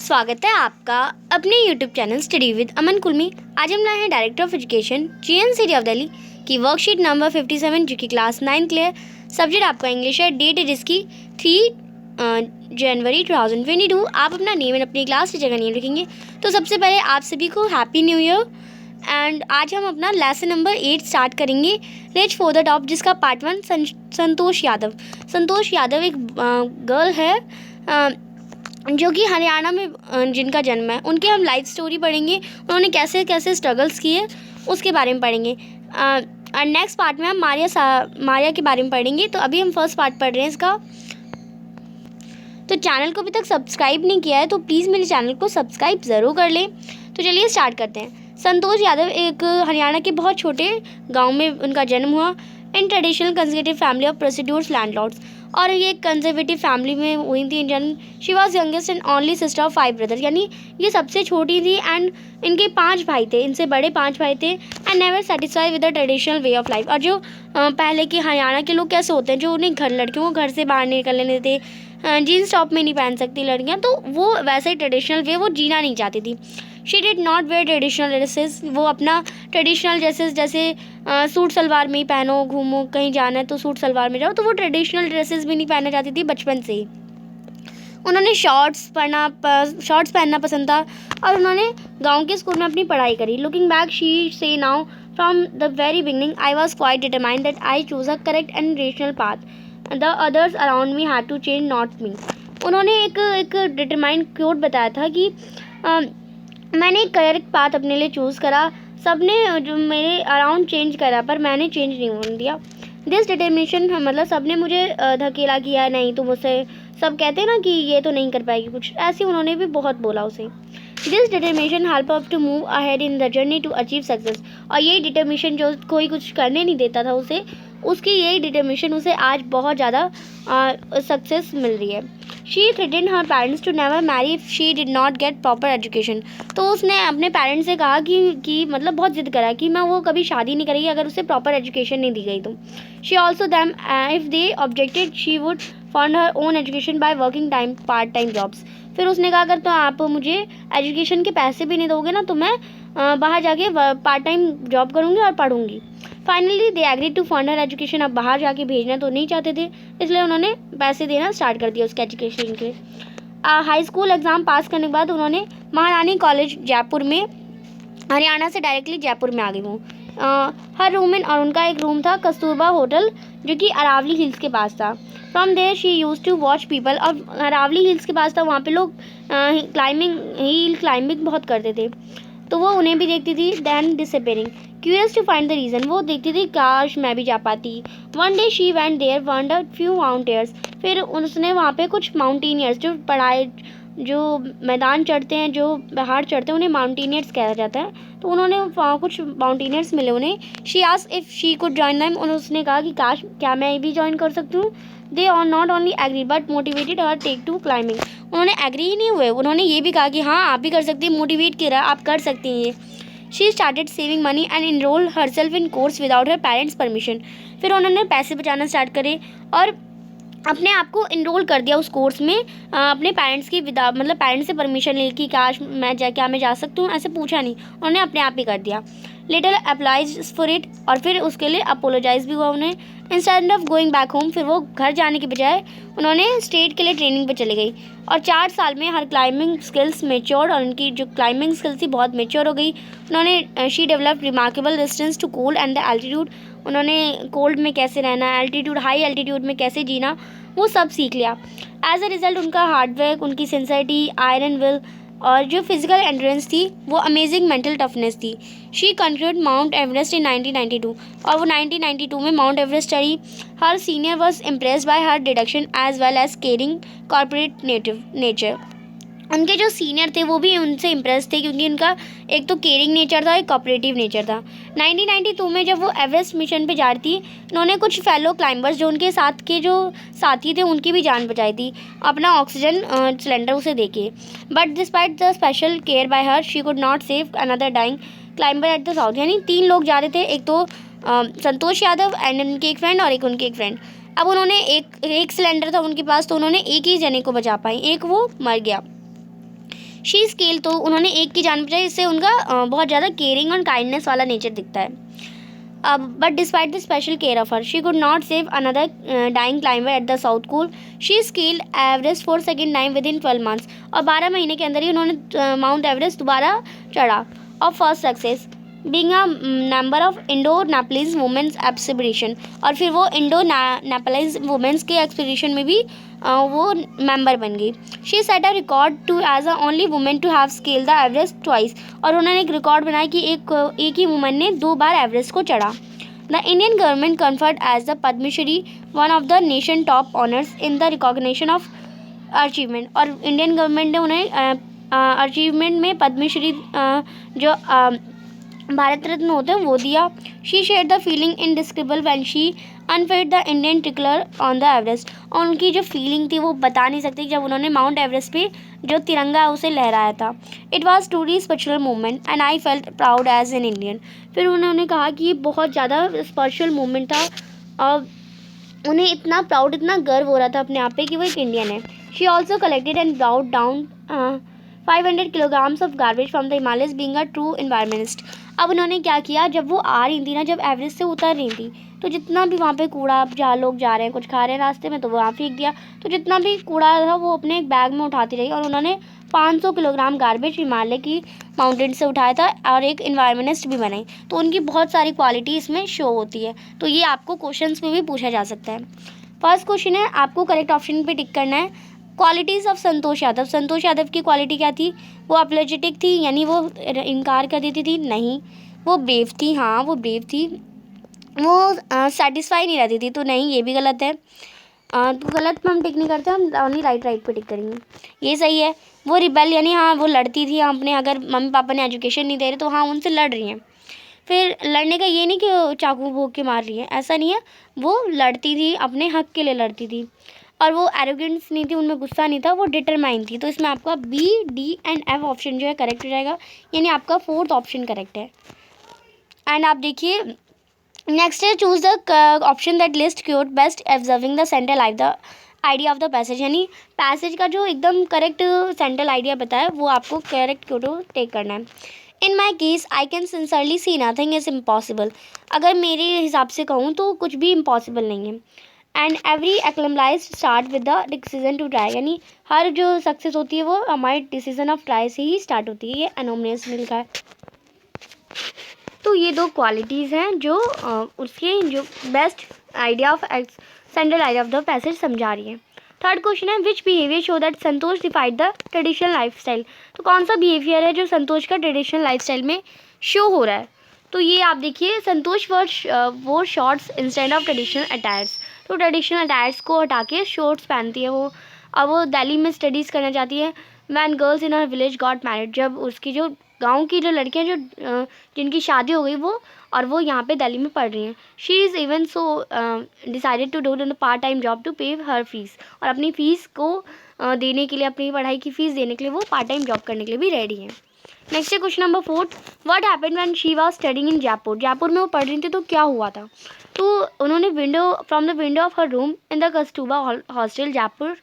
स्वागत है आपका अपने यूट्यूब चैनल स्टडी विद अमन कुलमी। आज हम लाए हैं director of education GN of Delhi की वर्कशीट नंबर 57 जो कि क्लास 9 के लिए। सब्जेक्ट आपका इंग्लिश है। डेट है जिसकी 3 जनवरी 2022। आप अपना नेम एंड अपनी क्लास की जगह नेम लिखेंगे। तो सबसे पहले आप सभी को हैप्पी न्यू ईयर। एंड आज हम अपना लेसन नंबर 8 स्टार्ट करेंगे, रीच फॉर द टॉप, जिसका पार्ट 1 संतोष यादव। संतोष यादव एक गर्ल है जो कि हरियाणा में जिनका जन्म है। उनकी हम लाइफ स्टोरी पढ़ेंगे, उन्होंने कैसे कैसे स्ट्रगल्स किए उसके बारे में पढ़ेंगे। नेक्स्ट पार्ट में हम मारिया के बारे में पढ़ेंगे। तो अभी हम फर्स्ट पार्ट पढ़ रहे हैं इसका। तो चैनल को अभी तक सब्सक्राइब नहीं किया है तो प्लीज़ मेरे चैनल को सब्सक्राइब ज़रूर कर लें। तो चलिए स्टार्ट करते हैं। संतोष यादव एक हरियाणा के बहुत छोटे गाँव में उनका जन्म हुआ। In traditional conservative family of procedures landlords, और ये कंजर्वेटिव फैमिली में हुई थी जन्म। She was youngest and only sister of 5 brothers, यानी ये सबसे छोटी थी। एंड इनके 5 भाई थे, इनसे बड़े 5 भाई थे। And never satisfied with the traditional way of life. और जो पहले के हरियाणा के लोग कैसे होते हैं, जो उन्हें लड़कियों को घर से बाहर नहीं निकलने देते, जीन्स टॉप में नहीं पहन सकती लड़कियाँ, तो वो वैसे ही ट्रेडिशनल वे वो जीना नहीं चाहती थी। She did not wear traditional dresses. वो अपना ट्रेडिशनल ड्रेसेस जैसे सूट सलवार में ही पहनो, घूमो, कहीं जाना है तो सूट सलवार में जाओ, तो वो ट्रेडिशनल ड्रेसेस भी नहीं पहनना चाहती थी बचपन से ही। उन्होंने शॉर्ट्स पहनना पसंद था और उन्होंने गांव के स्कूल में अपनी पढ़ाई करी। Looking back she say now from the very beginning I was quite determined that I choose a correct and rational path. The others around me had to change, not me. उन्होंने एक determined quote बताया था कि मैंने एक correct path अपने लिए choose करा। सबने जो मेरे अराउंड चेंज करा पर मैंने चेंज नहीं होने दिया। दिस डिटर्मिनेशन, मतलब सबने मुझे धकेला किया, नहीं तो मुझसे सब कहते हैं ना कि ये तो नहीं कर पाएगी कुछ, ऐसे उन्होंने भी बहुत बोला उसे। This determination help up to move ahead in the journey to achieve success. और यही डिटर्मिनेशन जो कोई कुछ करने नहीं देता था उसे, उसकी यही डिटर्मिनेशन उसे आज बहुत ज़्यादा सक्सेस मिल रही है। She threatened her parents to never marry if she did not get proper education. तो उसने अपने पेरेंट्स से कहा कि मतलब बहुत जिद करा कि मैं वो कभी शादी नहीं करेगी अगर उसे प्रॉपर एजुकेशन नहीं दी गई तो। She also them if they objected she would fund her own education by working part time jobs. फिर उसने कहा अगर तो आप मुझे एजुकेशन के पैसे भी नहीं दोगे ना तो मैं बाहर जाके पार्ट टाइम जॉब करूँगी और पढ़ूँगी। Finally they agree to fund her education. अब बाहर जाके भेजना तो नहीं चाहते थे, इसलिए उन्होंने पैसे देना स्टार्ट कर दिया उसके एजुकेशन के। हाई स्कूल एग्ज़ाम पास करने के बाद उन्होंने महारानी कॉलेज जयपुर में, हरियाणा से डायरेक्टली जयपुर में आ गई हूँ। हर रूम और उनका एक रूम था कस्तूरबा होटल जो कि अरावली हिल्स के पास था। From there she use to watch people. और अरावली हिल्स के पास था, वहाँ पे लोग हिल क्लाइंबिंग बहुत करते थे, तो वो उन्हें भी देखती थी। Then disappearing, curious to find the reason, वो देखती थी काश मैं भी जा पाती। One day she went there found a few mountaineers. फिर उसने वहाँ पे कुछ माउंटेनियर्स जो मैदान चढ़ते हैं, जो पहाड़ चढ़ते हैं, उन्हें माउंटेनियर्स कहा जाता है। तो उन्होंने वहाँ कुछ माउंटेनियर्स मिले उन्हें। She asked if she could join them. उसने कहा कि काश क्या मैं भी ज्वाइन कर सकती हूँ। They are not only agree but motivated her take to climbing. उन्होंने एग्री ही नहीं हुए, उन्होंने ये भी कहा कि हाँ आप भी कर सकती हैं, मोटिवेट किया आप कर सकती हैं ये। She started saving money and enroll herself in course without her parents permission. फिर उन्होंने पैसे बचाना स्टार्ट करे और अपने आप को इनरोल कर दिया उस कोर्स में, अपने पेरेंट्स की मतलब पेरेंट्स से परमिशन ले कि काश मैं जा सकती हूँ, ऐसे पूछा नहीं, उन्होंने अपने आप ही कर दिया। लेटर अप्लाइज फॉर इट, और फिर उसके लिए अपोलोजाइज भी हुआ उन्हें। Instead of going back home, फिर वो घर जाने के बजाय उन्होंने स्टेट के लिए ट्रेनिंग पे चली गई। और 4 साल में हर क्लाइंबिंग स्किल्स मेच्योर, और उनकी जो क्लाइंबिंग स्किल्स थी बहुत मेच्योर हो गई। उन्होंने she develop remarkable distance to cold and the altitude. उन्होंने कोल्ड में कैसे रहना, एल्टीट्यूड हाई एल्टीट्यूड में कैसे जीना, वो सब सीख लिया। एज अ रिज़ल्ट उनका हार्डवर्क, उनकी सिंसियरिटी, आयरन विल और जो फिजिकल एंड्योरेंस थी, वो अमेजिंग मेंटल टफनेस थी। She conquered Mount Everest in 1992, और वो 1992 में माउंट एवरेस्ट चढ़ी। Her senior was impressed by her dedication as well as caring cooperative nature. उनके जो सीनियर थे वो भी उनसे इम्प्रेस थे क्योंकि उनका एक तो केयरिंग नेचर था, एक कोऑपरेटिव नेचर था। 1992 में जब वो एवरेस्ट मिशन पे जा रही थी, उन्होंने कुछ फेलो क्लाइंबर्स जो उनके साथ के जो साथी थे उनकी भी जान बचाई थी अपना ऑक्सीजन सिलेंडर उसे देके। But despite the special care by her she could not save another dying climber at the south. यानी 3 लोग जा रहे थे, एक तो संतोष यादव एंड उनके एक फ्रेंड और एक उनके एक फ्रेंड। अब उन्होंने एक सिलेंडर था उनके पास, तो उन्होंने एक ही जने को बचा पाई, एक वो मर गया। शी स्केल, तो उन्होंने एक की जान बचाई, इससे उनका बहुत ज़्यादा केयरिंग और काइंडनेस वाला नेचर दिखता है. But despite the special care of her, she could not save another dying climber at the South Pole. She scaled Everest for second time within 12 months. और 12 महीने के अंदर ही उन्होंने माउंट एवरेस्ट दोबारा चढ़ा. और first success being a member of Indo Nepalese women's expedition, और फिर वो इंडो नेपालीज वुमेंस के एक्सपीडिशन में भी वो मेंबर बन गई. She set a record to as a only women to have scale the Everest twice, और उन्होंने एक रिकॉर्ड बनाया कि एक ही वुमन ने 2 बार एवरेस्ट को चढ़ा. The Indian government conferred as the Padmashri one of the nation top honours in the recognition of achievement, और इंडियन गवर्नमेंट ने उन्हें अचीवमेंट में पद्मश्री जो भारत रत्न होते हैं वो दिया. She share the feeling indescribable when she unfurled the Indian tricolour on the Everest, और उनकी जो फीलिंग थी वो बता नहीं सकती जब उन्होंने माउंट एवरेस्ट पे जो तिरंगा है उसे लहराया था. It was truly special moment and I felt proud as an Indian. फिर उन्होंने कहा कि ये बहुत ज़्यादा स्पेशल मोमेंट था और उन्हें इतना प्राउड, इतना गर्व हो रहा था अपने आप पे कि वो एक इंडियन है. She also collected and brought down 500 kilograms of garbage from the Himalayas being a true environmentalist. अब उन्होंने क्या किया, जब वो आ रही थी ना, जब एवरेस्ट से उतर रही थी, तो जितना भी वहाँ पे कूड़ा, जहाँ लोग जा रहे हैं कुछ खा रहे हैं रास्ते में तो वहाँ फेंक दिया, तो जितना भी कूड़ा था वो अपने एक बैग में उठाती रही, और उन्होंने 500 किलोग्राम गार्बेज हिमालय की माउंटेन से उठाया था और एक इन्वायरमेंटलिस्ट भी बनाई. तो उनकी बहुत सारी क्वालिटी इसमें शो होती है. तो ये आपको क्वेश्चंस में भी पूछा जा सकता है. फर्स्ट क्वेश्चन है, आपको करेक्ट ऑप्शन पे टिक करना है. Qualities of Santosh Yadav. संतोष यादव की क्वालिटी क्या थी? वो अपॉलोजेटिक थी, यानी वो इनकार कर देती थी? नहीं. वो ब्रेव थी? हाँ, वो ब्रेव थी. वो सेटिस्फाई नहीं रहती थी? तो नहीं, ये भी गलत है. तो गलत में हम टिक नहीं करते, हम ओनली राइट पे टिक करेंगे. ये सही है. वो रिबेल, यानी हाँ वो लड़ती थी अपने, अगर मम्मी पापा ने एजुकेशन नहीं दे रहे तो हाँ उनसे लड़ रही हैं. फिर लड़ने का ये नहीं कि वो चाकू भोंक के मार रही है, ऐसा नहीं है. वो लड़ती थी, अपने हक के लिए लड़ती थी, और वो एरोगेंस नहीं थी, उनमें गुस्सा नहीं था, वो डिटरमाइन थी. तो इसमें आपका B, D and F option जो है करेक्ट हो जाएगा, यानी आपका 4th ऑप्शन करेक्ट है. एंड आप देखिए नेक्स्ट है, choose the option that list cute best observing the central idea of the passage, यानी पैसेज का जो एकदम करेक्ट सेंट्रल आइडिया बताया वो आपको करेक्ट क्यूटो टेक करना है. In my case I can sincerely see nothing is impossible. अगर मेरे हिसाब से कहूँ तो कुछ भी इम्पॉसिबल नहीं है. एंड एवरी एक्लमलाइज start with the decision to try, यानी हर जो सक्सेस होती है वो हमारे डिसीजन ऑफ ट्राई से ही स्टार्ट होती है. ये एनोमनियस में लिखा है. तो ये 2 क्वालिटीज़ हैं जो उसके जो best idea of central idea of the passage समझा रही है. थर्ड क्वेश्चन है, which behaviour show that Santosh defied the traditional life style. तो कौन सा बिहेवियर है जो संतोष का ट्रेडिशनल लाइफ स्टाइल में शो हो रहा है? तो ये आप देखिए, संतोष वो shorts instead of traditional attires. तो ट्रेडिशनल अटायर्स को हटा के शॉर्ट्स पहनती है वो. अब वो दिल्ली में स्टडीज़ करना चाहती है. When girls in her village got married, जब उसकी जो गांव की जो लड़कियां जो जिनकी शादी हो गई वो यहाँ पे दिल्ली में पढ़ रही हैं. She is even so decided to do part time job to pay her fees, और अपनी फ़ीस को देने के लिए, अपनी पढ़ाई की फ़ीस देने के लिए वो पार्ट टाइम जॉब करने के लिए भी रेडी हैं. नेक्स्ट है question number 4, what happened when she was studying in Jaipur. Jaipur में वो पढ़ रही थी तो क्या हुआ था? तो उन्होंने from the window of her room in the Kasturba hostel Jaipur.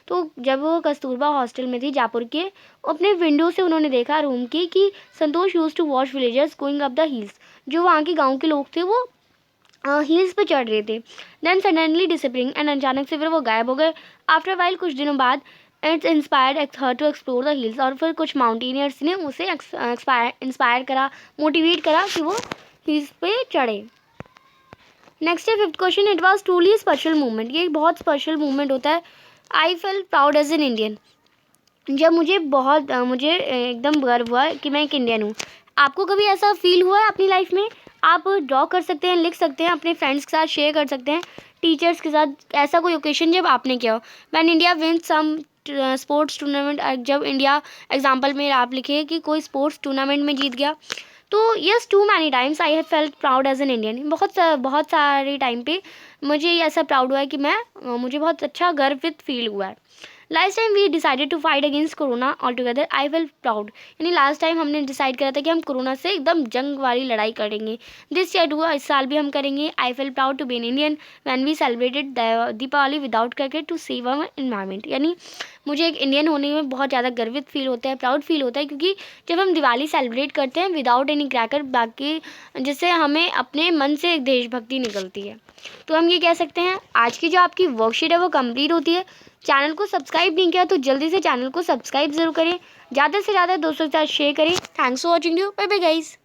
तो जब वो कस्तूरबा हॉस्टल में थी जयपुर के, अपने विंडो से उन्होंने देखा रूम की कि Santosh use to watch villagers going up the hills. जो वहाँ के गाँव के लोग थे वो हिल्स पे चढ़ रहे थे. देन सडनली डिसअपियरिंग, एंड अचानक से फिर वो गायब हो गए. आफ्टर वाइल, कुछ दिनों बाद, it's inspired her to explore the hills, और फिर कुछ माउंटेनियर्स ने उसे इंस्पायर करा, मोटिवेट करा कि वो हिल्स पे चढ़े. नेक्स्ट है 5th question, it was truly special movement. ये एक बहुत स्पेशल मूवमेंट होता है. I felt proud as an Indian. जब मुझे एकदम गर्व हुआ कि मैं एक इंडियन हूँ. आपको कभी ऐसा फील हुआ है अपनी लाइफ में? आप ड्रॉ कर सकते हैं, लिख सकते हैं, अपने फ्रेंड्स के साथ शेयर कर सकते हैं, टीचर्स के साथ. ऐसा कोई ओकेशन जब आपने किया हो. When India win some sports tournament, जब इंडिया एग्जांपल में आप लिखे कि कोई स्पोर्ट्स टूर्नामेंट में जीत गया. तो yes, too many times I have felt proud as an Indian. बहुत सारे टाइम पे मुझे ऐसा प्राउड हुआ है कि मुझे बहुत अच्छा गर्वित फील हुआ है. Last time we decided to fight against corona all together. I felt proud, यानी लास्ट टाइम हमने डिसाइड करा था कि हम कोरोना से एकदम जंग वाली लड़ाई करेंगे. दिस ईयर हुआ, इस साल भी हम करेंगे. I felt proud to be an Indian when we celebrated Deepavali without cracker to save our environment. यानी मुझे एक इंडियन होने में बहुत ज़्यादा गर्वित फील होता है, प्राउड फील होता है, क्योंकि जब हम दिवाली सेलिब्रेट करते हैं विदाउट एनी क्रैकर, बाकी जिससे हमें अपने मन से एक देशभक्ति निकलती है। तो हम ये कह सकते हैं आज की जो आपकी वर्कशीट है वो कंप्लीट होती है। चैनल को सब्सक्राइब नहीं किया तो जल्दी से चैनल को सब्सक्राइब ज़रूर करें, ज़्यादा से ज़्यादा दोस्तों के साथ शेयर करें। Thanks for watching you, bye bye guys.